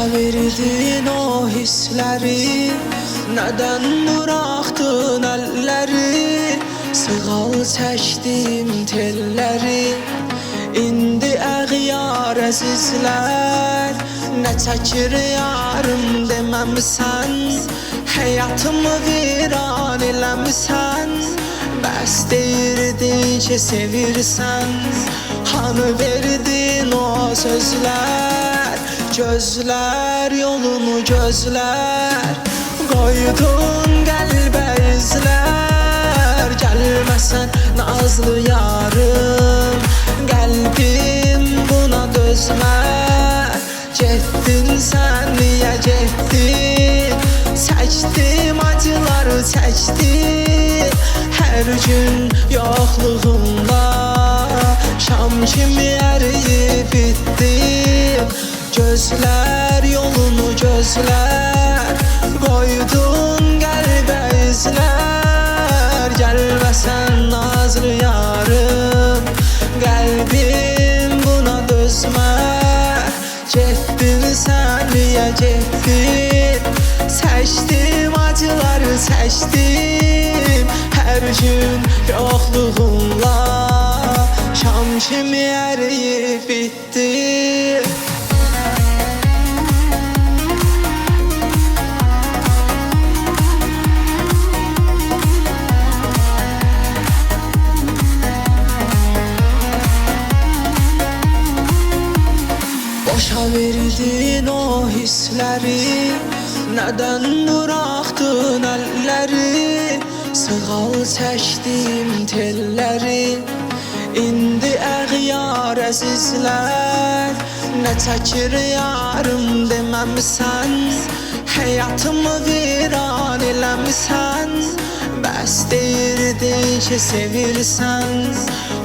Boşa verdin o hisleri, neden bıraktın elleri? Sığal çəkdim telleri, indi əğyar əzizlər. Nə çəkir yarım deməmsən, həyatımı viran eləmsən. Bəs deyirdin ki sevirsən, hanı verdin o sözlər? Gözlər yolunu gözlər, qoydun qəlbə izlər. Gəlməsən nazlı yarım, qəlbim buna dözmər. Getdin sən niyə getdin? Çəkdim acıları çəkdim. Hər gün yoxluğumda şam kimi əriyib bitdim. Gözlər yolunu gözlər, qoydun qəlbə izlər. Gəlməsən nazlı yarım, qəlbim buna dözmər. Getdin sən niyə getdin? Çəkdim acıları çəkdim. Hər gün yoxluğumla şam kimi əriyib bitdim. Boşa verdin o hisleri, neden bıraktın elleri? Sığal çəkdim telleri, indi əğyar əzizlər. Nə çəkir yarım deməmsən, həyatımı viran eləmsən. Bəs deyirdin ki sevirsən,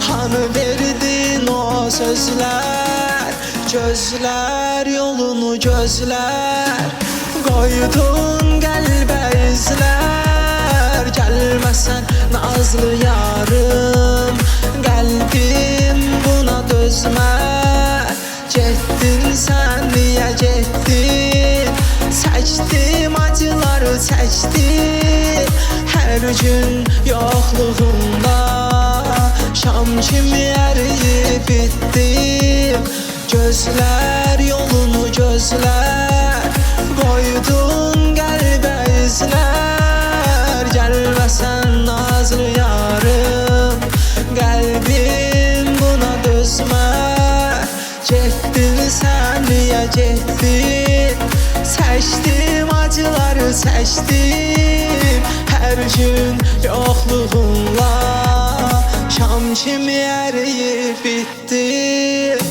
hanı verdin o sözlər? Gözlər yolunu gözlər, qoydun qəlbə izlər. Gəlməsən nazlı yarım, qəlbim buna dözmər. Getdin sən niyə getdin? Çəkdim acıları çəkdim. Hər gün yoxluğumda şam kimi əriyib bitdim. Gözlər yolunu gözlər, qoydun qəlbə izlər. Gəlməsən nazlı yarım, qəlbim buna dözmər. Getdin sən niyə getdin? Çəkdim acıları çəkdim. Hər gün yoxluğumla şam kimi əriyib bitdim.